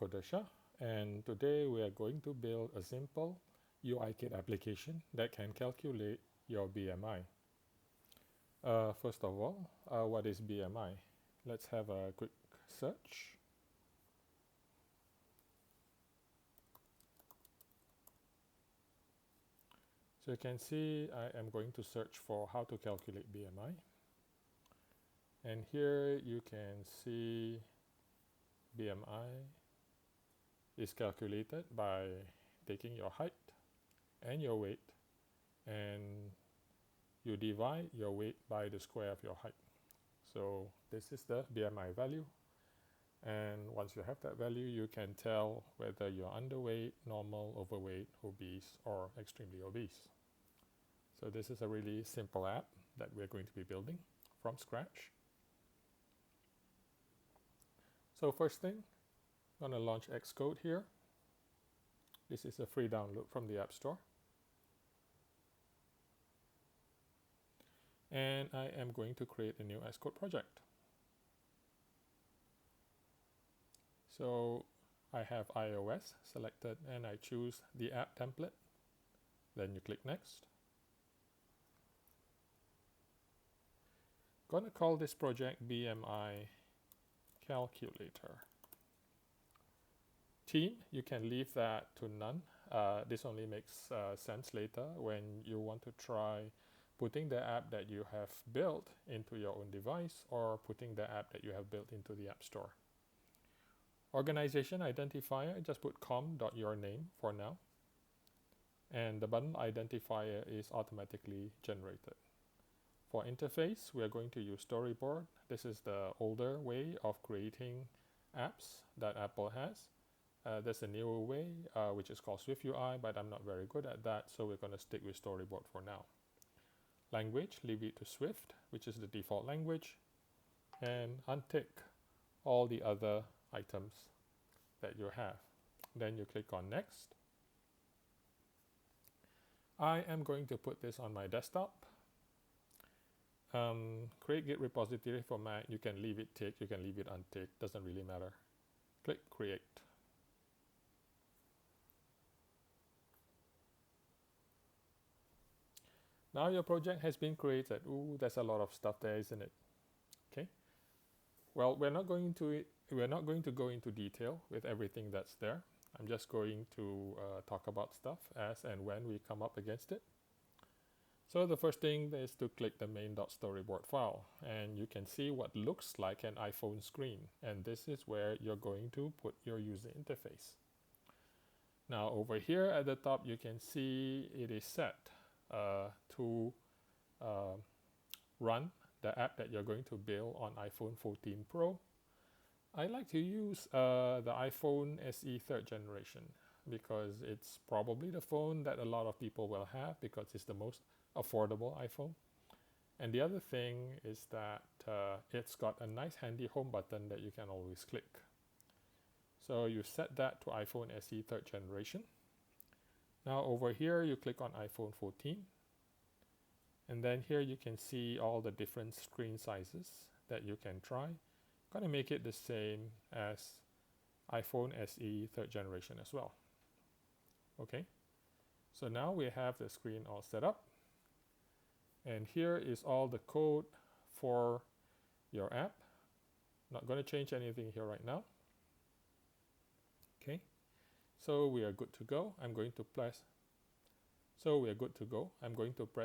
Kodesha, and today we are going to build a simple UIKit application that can calculate your BMI. First of all, what is BMI? Let's have a quick search. So you can see I am going to search for how to calculate BMI. And here you can see BMI is calculated by taking your height and your weight, and you divide your weight by the square of your height. So this is the BMI value, and once you have that value, you can tell whether you're underweight, normal, overweight, obese, or extremely obese. So this is a really simple app that we're going to be building from scratch. So first thing, I'm going to launch Xcode here. This is a free download from the App Store. And I am going to create a new Xcode project. So I have iOS selected and I choose the app template. Then you click next. Gonna call this project BMI Calculator. Theme, you can leave that to none. This only makes sense later when you want to try putting the app that you have built into your own device or putting the app that you have built into the App Store. Organization identifier, just put com.yourname for now. And the button identifier is automatically generated. For interface, we are going to use Storyboard. This is the older way of creating apps that Apple has. There's a newer way, which is called SwiftUI, but I'm not very good at that, so we're going to stick with Storyboard for now. Language, leave it to Swift, which is the default language, and untick all the other items that you have. Then you click on Next. I am going to put this on my desktop. Create Git repository for Mac. You can leave it ticked, you can leave it unticked, doesn't really matter. Click Create. Now your project has been created. Ooh, there's a lot of stuff there, isn't it? Okay. Well, we're not going to go into detail with everything that's there. I'm just going to talk about stuff as and when we come up against it. So the first thing is to click the main.storyboard file, and you can see what looks like an iPhone screen, and this is where you're going to put your user interface. Now over here at the top you can see it is set to run the app that you're going to build on iPhone 14 Pro. I like to use the iPhone SE 3rd generation because it's probably the phone that a lot of people will have because it's the most affordable iPhone. And the other thing is that it's got a nice handy home button that you can always click. So you set that to iPhone SE 3rd generation. Now over here you click on iPhone 14, and then here you can see all the different screen sizes that you can try. I'm going to make it the same as iPhone SE 3rd generation as well. Okay, so now we have the screen all set up, and here is all the code for your app. Not going to change anything here right now. Okay, so we are good to go. I'm going to press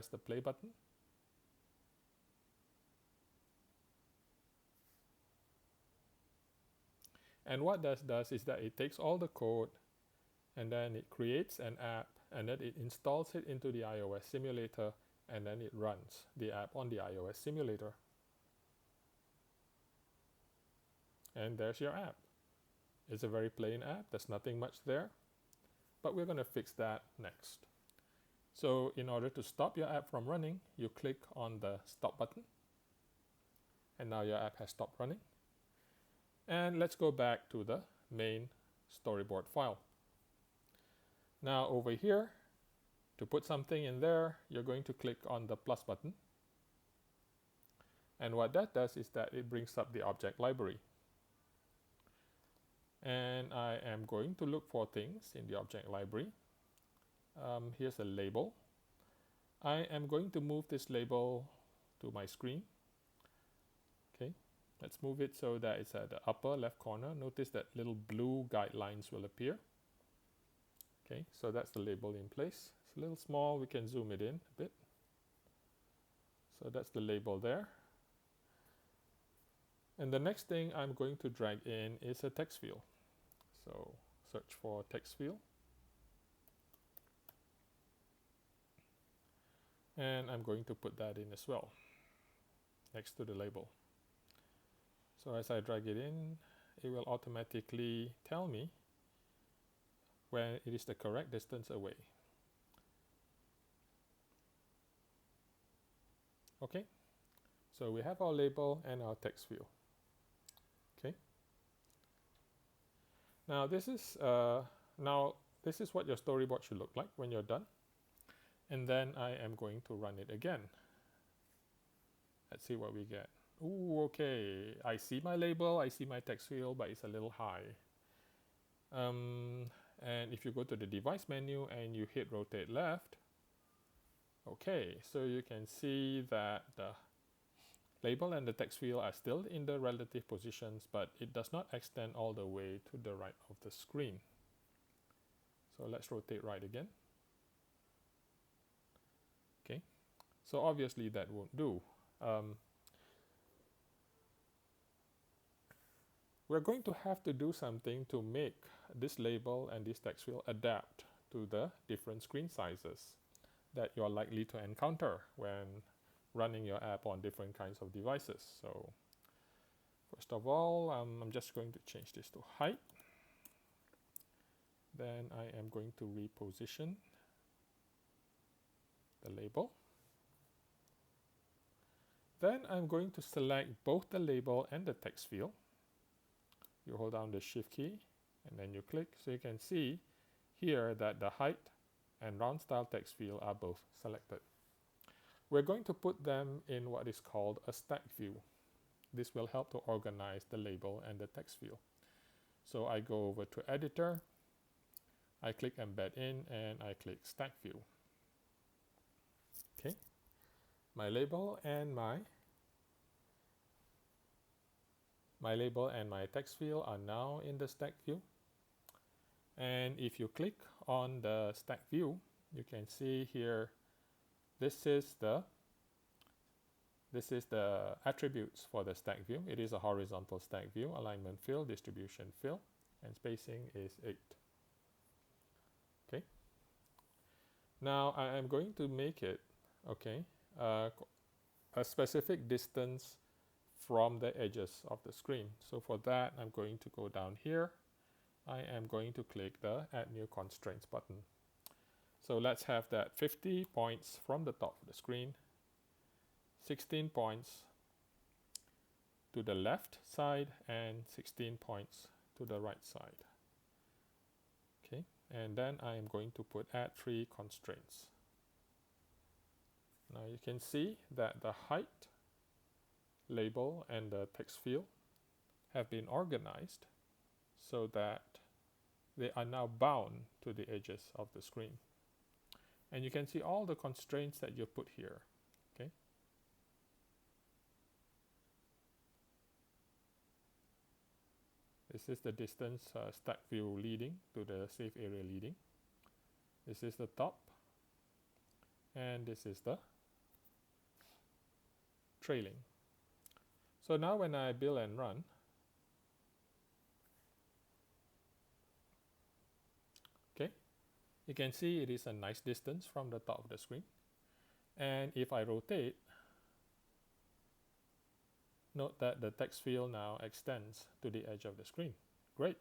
the play button. And what that does is that it takes all the code and then it creates an app, and then it installs it into the iOS simulator, and then it runs the app on the iOS simulator. And there's your app. It's a very plain app, there's nothing much there, but we're going to fix that next. So in order to stop your app from running, you click on the stop button, and now your app has stopped running. And let's go back to the main storyboard file. Now over here, to put something in there, you're going to click on the plus button. And what that does is that it brings up the object library. And I am going to look for things in the object library. Here's a label. I am going to move this label to my screen. Okay, let's move it so that it's at the upper left corner. Notice that little blue guidelines will appear. Okay, so that's the label in place. It's a little small, we can zoom it in a bit. So that's the label there. And the next thing I'm going to drag in is a text field. So search for text field. And I'm going to put that in as well, next to the label. So as I drag it in, it will automatically tell me when it is the correct distance away. Okay, so we have our label and our text field. Okay. Now this is what your storyboard should look like when you're done. And then I am going to run it again. Let's see what we get. Ooh, okay. I see my label, I see my text field, but it's a little high. And if you go to the device menu and you hit rotate left, okay, so you can see that the label and the text field are still in the relative positions, but it does not extend all the way to the right of the screen. So let's rotate right again. Okay, so obviously that won't do. We're going to have to do something to make this label and this text field adapt to the different screen sizes that you're likely to encounter when running your app on different kinds of devices. So first of all, I'm just going to change this to height. Then I am going to reposition the label. Then I'm going to select both the label and the text field. You hold down the shift key and then you click, so you can see here that the height and round style text field are both selected. We're going to put them in what is called a stack view. This will help to organize the label and the text field. So I go over to editor, I click embed in, and I click stack view. Okay, my label and my text field are now in the stack view. And if you click on the stack view, you can see here this is the attributes for the stack view. It is a horizontal stack view, alignment fill, distribution fill, and spacing is 8. Okay. Now I am going to make it, okay, a specific distance from the edges of the screen. So for that, I'm going to go down here. I am going to click the Add New Constraints button. So let's have that 50 points from the top of the screen, 16 points to the left side, and 16 points to the right side. Okay, and then I am going to put Add 3 constraints. Now you can see that the height, label, and the text field have been organized so that they are now bound to the edges of the screen. And you can see all the constraints that you put here. Okay. This is the distance stack view leading to the safe area leading. This is the top. And this is the trailing. So now when I build and run, okay, you can see it is a nice distance from the top of the screen. And if I rotate, note that the text field now extends to the edge of the screen. Great.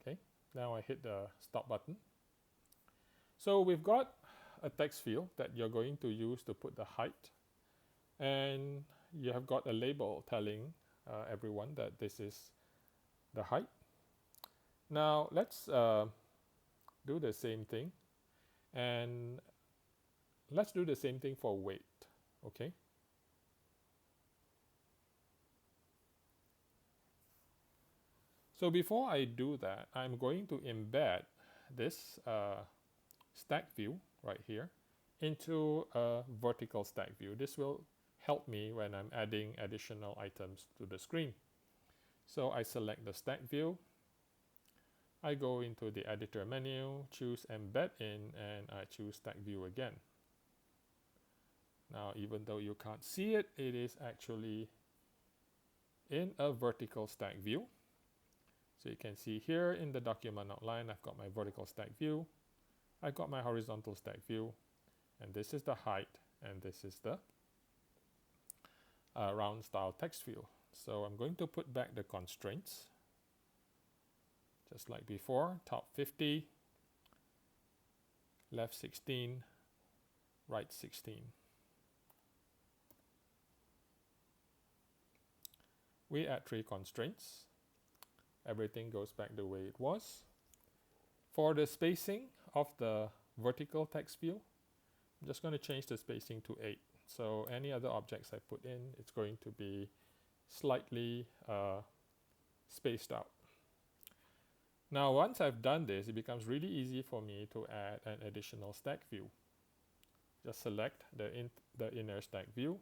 Okay, now I hit the stop button. So we've got a text field that you're going to use to put the height, and you have got a label telling everyone that this is the height. Now let's do the same thing, and let's do the same thing for weight. Okay, So before I do that, I'm going to embed this stack view right here into a vertical stack view. This will help me when I'm adding additional items to the screen. So I select the stack view, I go into the editor menu, choose embed in, and I choose stack view again. Now even though you can't see it, it is actually in a vertical stack view. So you can see here in the document outline, I've got my vertical stack view, I've got my horizontal stack view, and this is the height, and this is the round style text field. So I'm going to put back the constraints, just like before, top 50, left 16, right 16. We add 3 constraints. Everything goes back the way it was. For the spacing of the vertical text field, I'm just going to change the spacing to 8. So any other objects I put in, it's going to be slightly spaced out. Now once I've done this, it becomes really easy for me to add an additional stack view. Just select the inner stack view,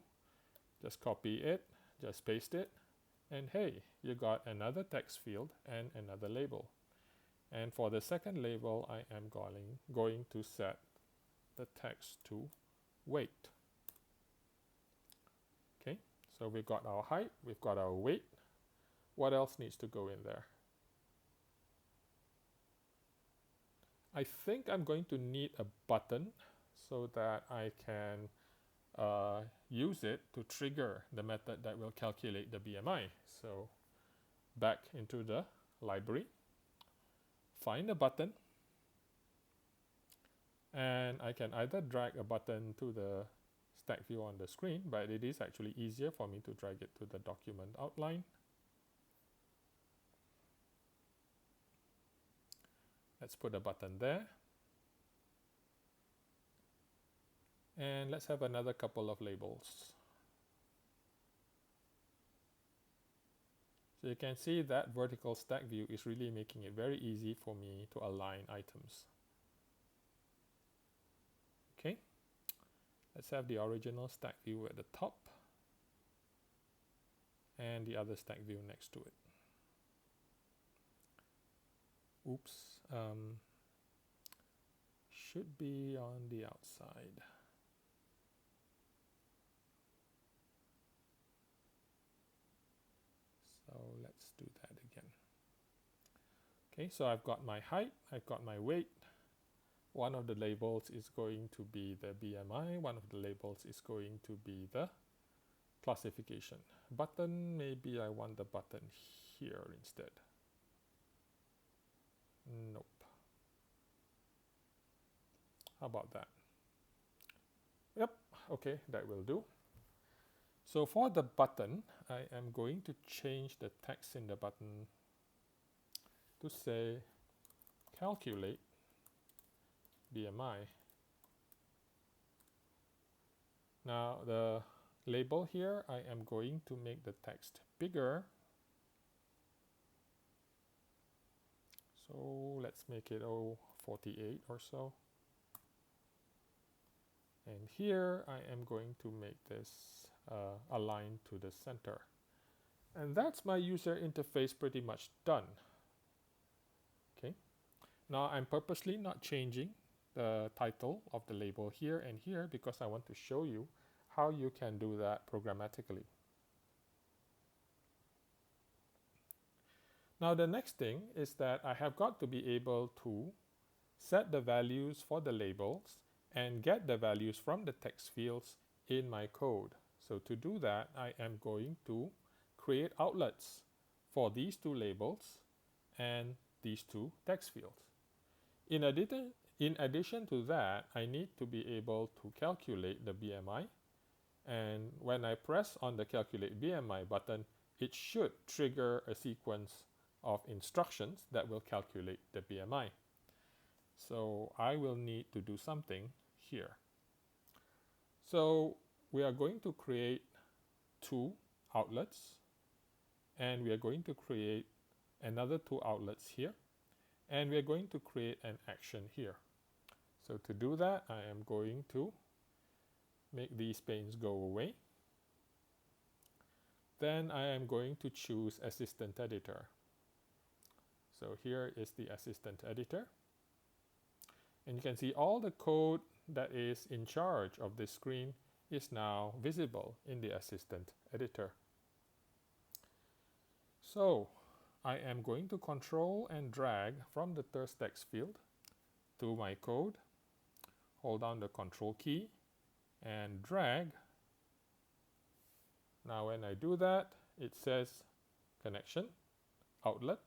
just copy it, just paste it, and hey, you got another text field and another label. And for the second label, I am going to set the text to weight. Okay, so we've got our height, we've got our weight. What else needs to go in there? I think I'm going to need a button so that I can use it to trigger the method that will calculate the BMI. So back into the library, find a button, and I can either drag a button to the stack view on the screen, but it is actually easier for me to drag it to the document outline. Let's put a button there. And let's have another couple of labels. So you can see that vertical stack view is really making it very easy for me to align items. Okay, let's have the original stack view at the top and the other stack view next to it. Oops, should be on the outside. So let's do that again. Okay, so I've got my height, I've got my weight. One of the labels is going to be the BMI, one of the labels is going to be the classification. Button, maybe I want the button here instead. Nope. How about that? Yep, okay, that will do. So for the button, I am going to change the text in the button to say calculate BMI. Now the label here, I am going to make the text bigger. So let's make it 48 or so. And here I am going to make this align to the center. And that's my user interface pretty much done. Okay. Now I'm purposely not changing the title of the label here and here because I want to show you how you can do that programmatically. Now the next thing is that I have got to be able to set the values for the labels and get the values from the text fields in my code. So to do that, I am going to create outlets for these two labels and these two text fields. In addition to that, I need to be able to calculate the BMI. And when I press on the calculate BMI button, it should trigger a sequence of instructions that will calculate the BMI. So I will need to do something here. So we are going to create two outlets and we are going to create another 2 outlets here, and we are going to create an action here. So to do that, I am going to make these panes go away. Then I am going to choose Assistant Editor. So here is the Assistant Editor. And you can see all the code that is in charge of this screen is now visible in the Assistant Editor. So I am going to control and drag from the third text field to my code, hold down the Control key and drag. Now when I do that, it says connection, outlet,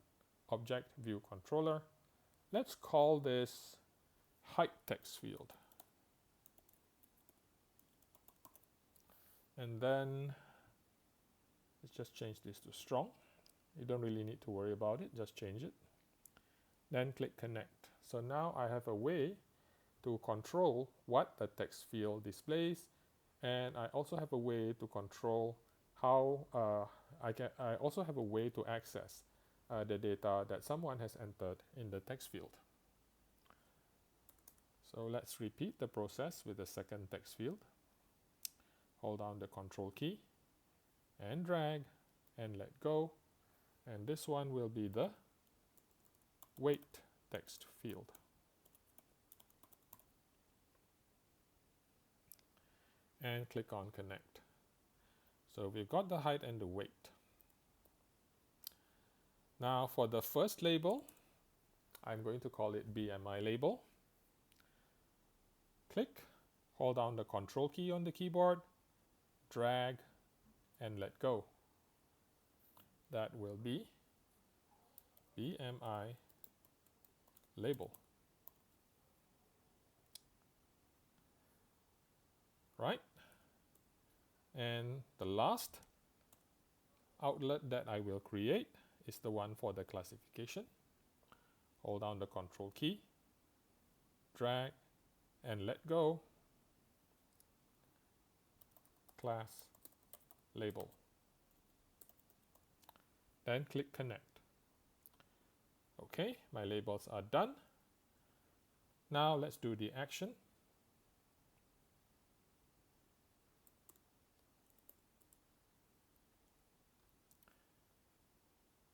object view controller. Let's call this height text field. And then let's just change this to strong. You don't really need to worry about it, just change it. Then click connect. So now I have a way to control what the text field displays, and I also have a way to control how I also have a way to access the data that someone has entered in the text field. So let's repeat the process with the second text field. Hold down the Control key and drag and let go, and this one will be the weight text field. And click on connect. So we've got the height and the weight. Now for the first label, I'm going to call it BMI label. Click, hold down the Control key on the keyboard, drag and let go. That will be BMI label. Right? And the last outlet that I will create is the one for the classification. Hold down the Control key, drag and let go. Class label. Then click connect. Okay, my labels are done. Now let's do the action.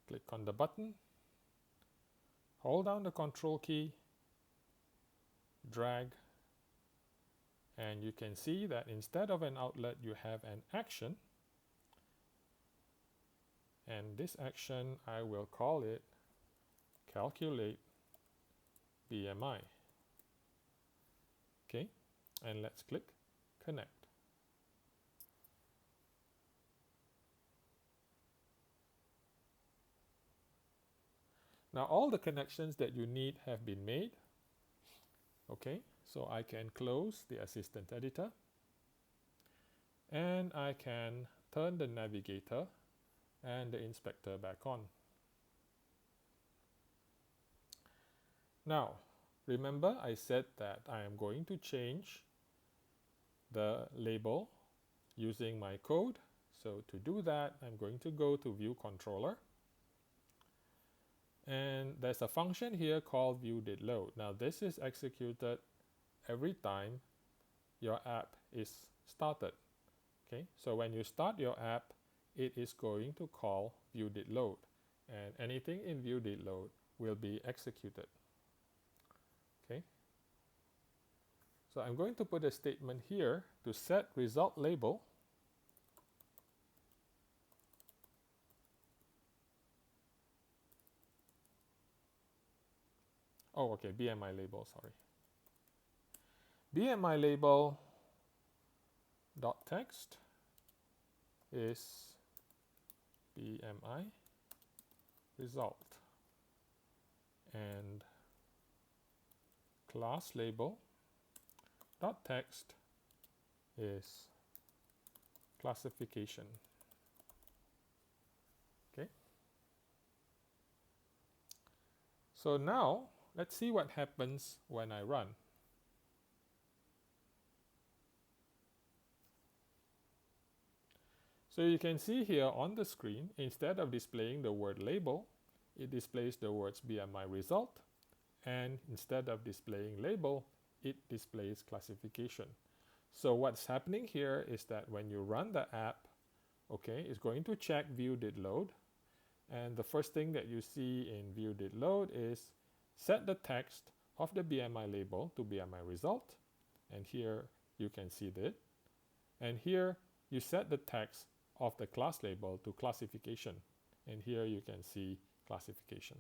Click on the button, hold down the Control key, drag, and you can see that instead of an outlet you have an action, and this action I will call it calculate BMI. Okay, and let's click connect. Now all the connections that you need have been made. Okay, so I can close the Assistant Editor and I can turn the navigator and the inspector back on. Now remember I said that I am going to change the label using my code. So to do that, I'm going to go to View Controller. And there's a function here called viewDidLoad. Now this is executed every time your app is started. Okay, so when you start your app, it is going to call viewDidLoad, and anything in viewDidLoad will be executed. Okay, so I'm going to put a statement here to set result label . Oh, okay, BMI label, sorry. BMI label dot text is BMI result, and class label dot text is classification. Okay. So now let's see what happens when I run. So you can see here on the screen, instead of displaying the word label, it displays the words BMI result, and instead of displaying label, it displays classification. So what's happening here is that when you run the app, okay, it's going to check view did load, and the first thing that you see in view did load is set the text of the BMI label to BMI result, and here you can see that, and here you set the text of the class label to classification, and here you can see classification.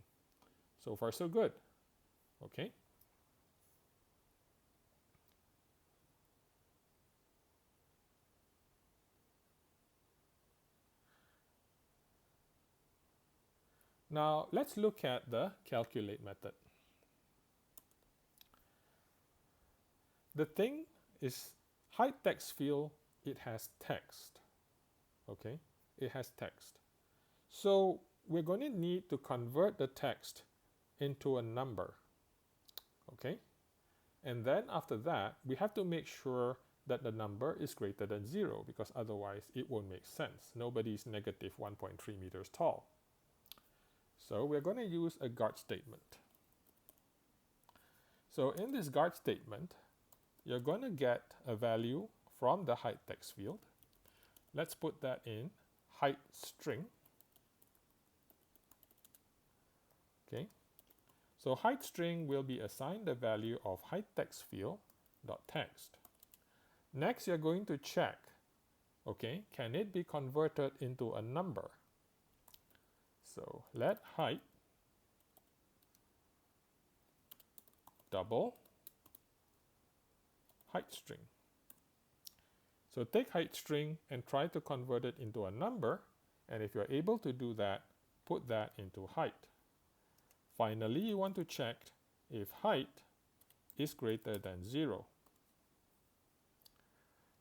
So far so good. Okay. Now let's look at the calculate method. The thing is, height text field, it has text. Okay, it has text. So we're going to need to convert the text into a number. Okay, and then after that, we have to make sure that the number is greater than 0, because otherwise it won't make sense. Nobody is negative 1.3 meters tall. So we're going to use a guard statement. So in this guard statement, you're going to get a value from the height text field. Let's put that in height string. Okay. So height string will be assigned the value of height text field dot text. Next, you're going to check, okay, can it be converted into a number? So let height double height string. So take height string and try to convert it into a number, and if you're able to do that, put that into height. Finally, you want to check if height is greater than 0.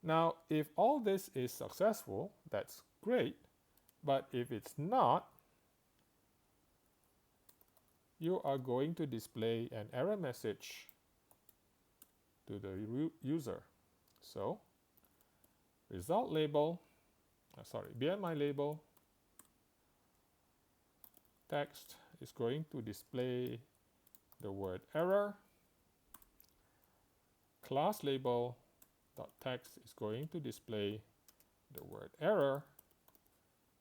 Now, if all this is successful, that's great, but if it's not, you are going to display an error message to the user. So, result label, BMI label, text is going to display the word error. Class label dot text is going to display the word error,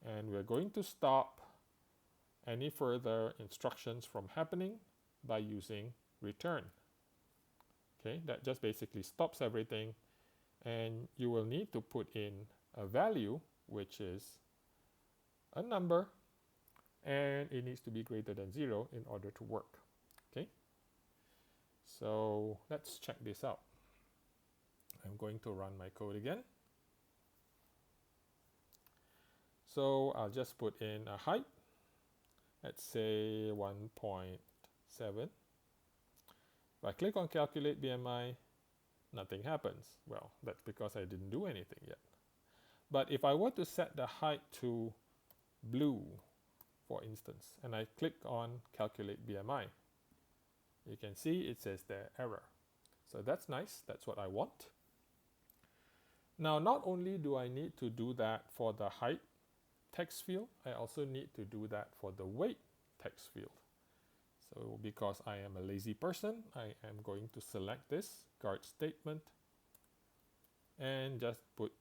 and we're going to stop any further instructions from happening by using return. Okay, that just basically stops everything, and you will need to put in a value, which is a number, and it needs to be greater than 0 in order to work. Okay, so let's check this out. I'm going to run my code again. So I'll just put in a height, let's say 1.7. If I click on calculate BMI, nothing happens. Well, that's because I didn't do anything yet. But if I were to set the height to blue, for instance, and I click on calculate BMI, you can see it says there error. So that's nice, that's what I want. Now, not only do I need to do that for the height text field, I also need to do that for the weight text field. So because I am a lazy person, I am going to select this guard statement and just put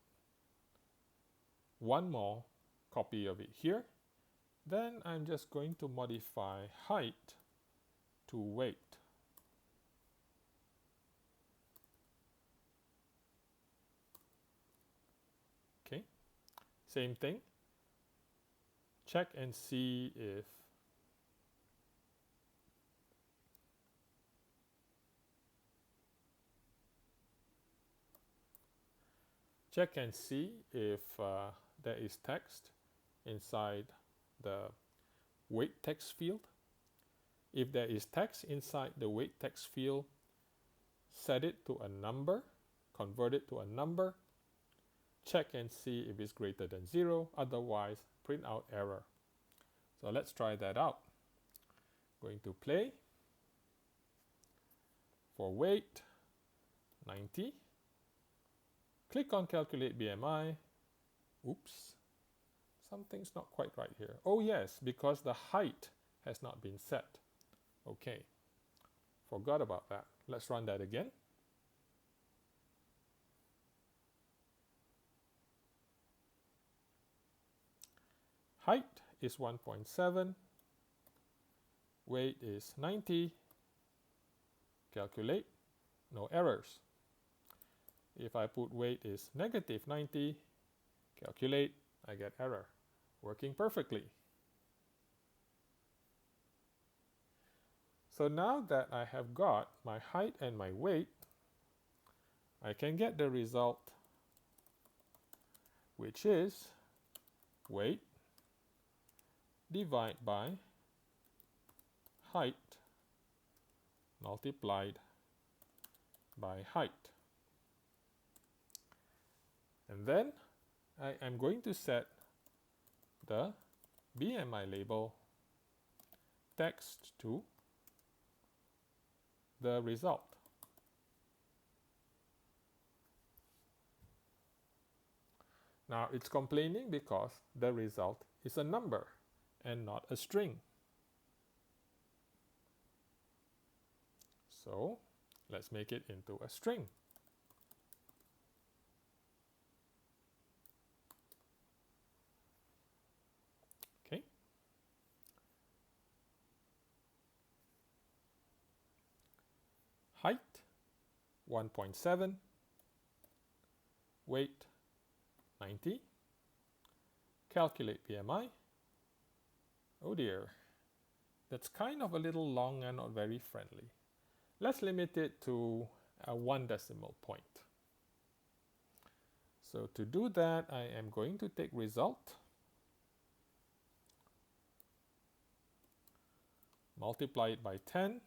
one more copy of it here. Then I'm just going to modify height to weight. Okay, same thing. Check and see if there is text inside the weight text field. If there is text inside the weight text field, set it to a number, convert it to a number, check and see if it's greater than 0, otherwise print out error. So let's try that out. Going to play. For weight, 90. Click on calculate BMI. Oops, something's not quite right here. Oh yes, because the height has not been set. Okay, forgot about that. Let's run that again. Height is 1.7, weight is 90, calculate, no errors. If I put weight is negative 90, calculate, I get error. Working perfectly. So now that I have got my height and my weight, I can get the result, which is weight divided by height multiplied by height. And then I am going to set the BMI label text to the result. Now it's complaining because the result is a number and not a string. So let's make it into a string. Okay. Height 1.7, weight 90, calculate BMI. Oh dear, that's kind of a little long and not very friendly. Let's limit it to a 1 decimal point. So to do that, I am going to take result, multiply it by 10,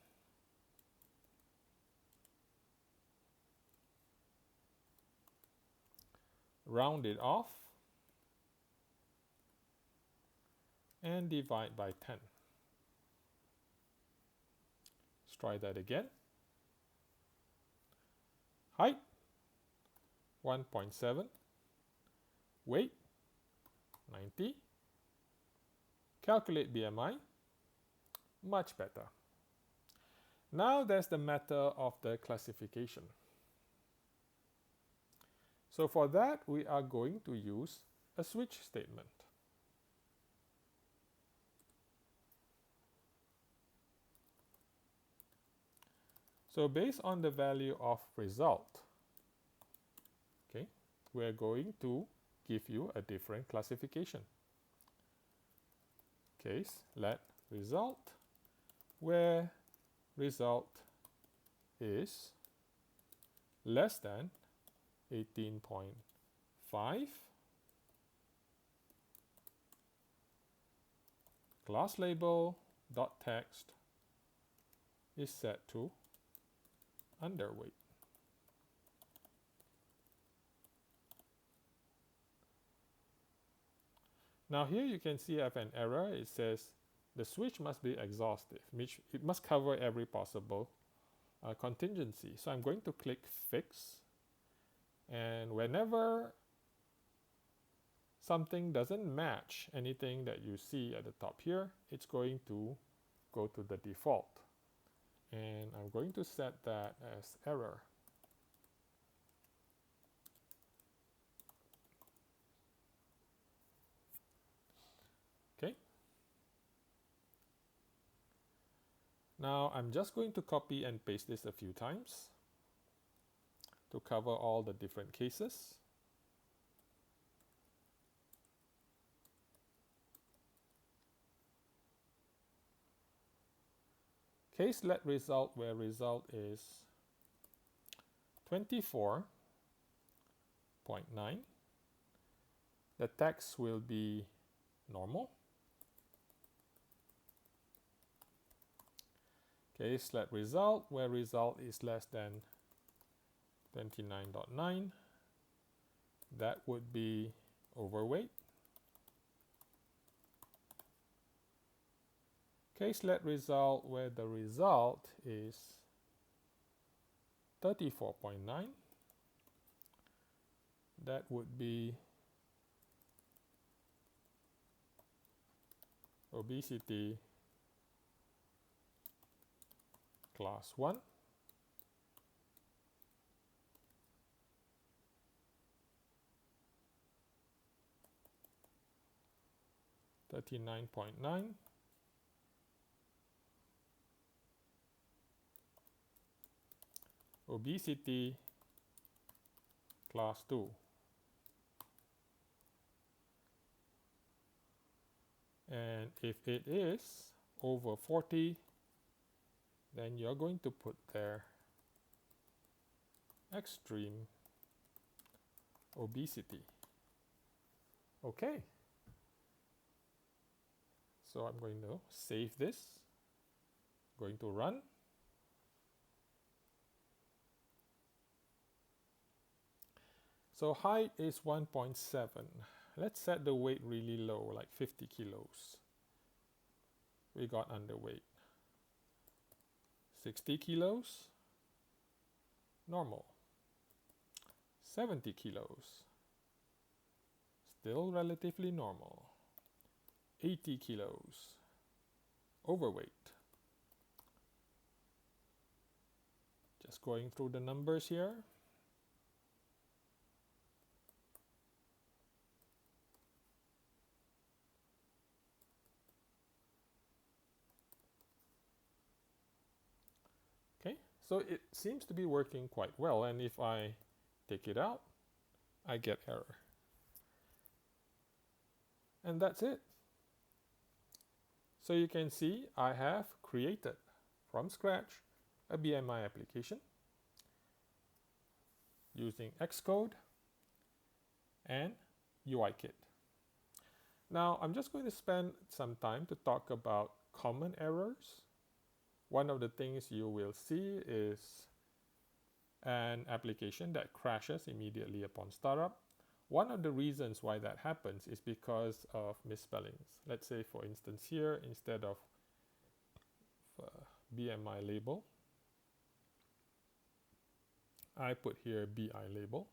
round it off, and divide by 10. Let's try that again. Height 1.7, weight 90, calculate BMI, much better. Now there's the matter of the classification. So for that, we are going to use a switch statement. So based on the value of result, okay, we're going to give you a different classification. Case let result where result is less than 18.5, class label dot text is set to underweight. Now here you can see I have an error. It says the switch must be exhaustive, which it must cover every possible contingency. So I'm going to click fix, and whenever something doesn't match anything that you see at the top here, it's going to go to the default. And I'm going to set that as error. Okay. Now I'm just going to copy and paste this a few times to cover all the different cases. Case let result where result is 24.9. The text will be normal. Case let result where result is less than 29.9. That would be overweight. Case let result where the result is 34.9. That would be obesity class 1. $39.9. Obesity class 2. And if it is over 40, then you're going to put there extreme obesity. Okay. So I'm going to save this, going to run. So height is 1.7. Let's set the weight really low, like 50 kilos. We got underweight. 60 kilos, normal. 70 kilos, still relatively normal. 80 kilos, overweight. Just going through the numbers here. Okay, so it seems to be working quite well, and if I take it out, I get error. And that's it. So you can see I have created from scratch a BMI application using Xcode and UIKit. Now I'm just going to spend some time to talk about common errors. One of the things you will see is an application that crashes immediately upon startup. One of the reasons why that happens is because of misspellings. Let's say, for instance, here, instead of BMI label, I put here BI label.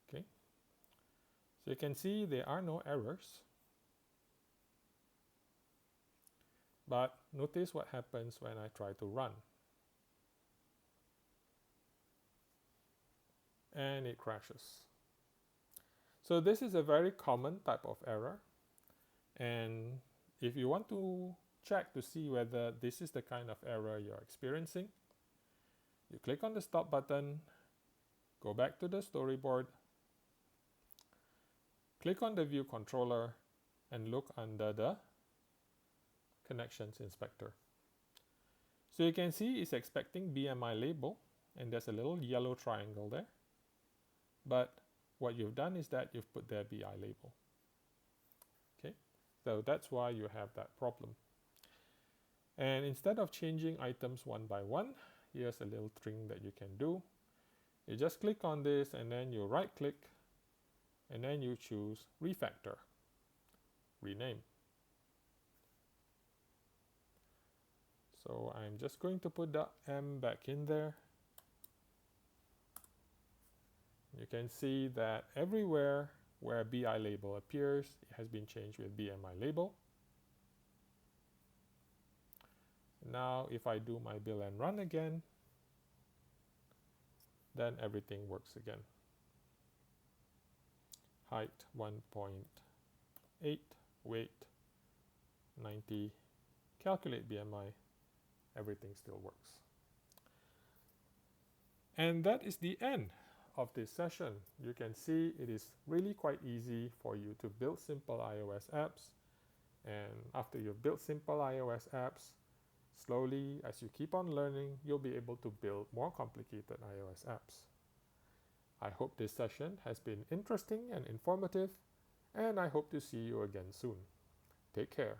Okay. So you can see there are no errors. But notice what happens when I try to run. And it crashes. So this is a very common type of error. And if you want to check to see whether this is the kind of error you're experiencing, you click on the stop button, go back to the storyboard, click on the view controller, and look under the connections inspector. So you can see it's expecting BMI label, and there's a little yellow triangle there. But what you've done is that you've put their BI label. Okay, so that's why you have that problem. And instead of changing items one by one, here's a little thing that you can do. You just click on this, and then you right click, and then you choose refactor, rename. So I'm just going to put the M back in there. You can see that everywhere where BI label appears, it has been changed with BMI label. Now if I do my build and run again, then everything works again. Height 1.8, weight 90, calculate BMI, everything still works. And that is the end of this session. You can see it is really quite easy for you to build simple iOS apps. And after you've built simple iOS apps, slowly, as you keep on learning, you'll be able to build more complicated iOS apps. I hope this session has been interesting and informative, and I hope to see you again soon. Take care.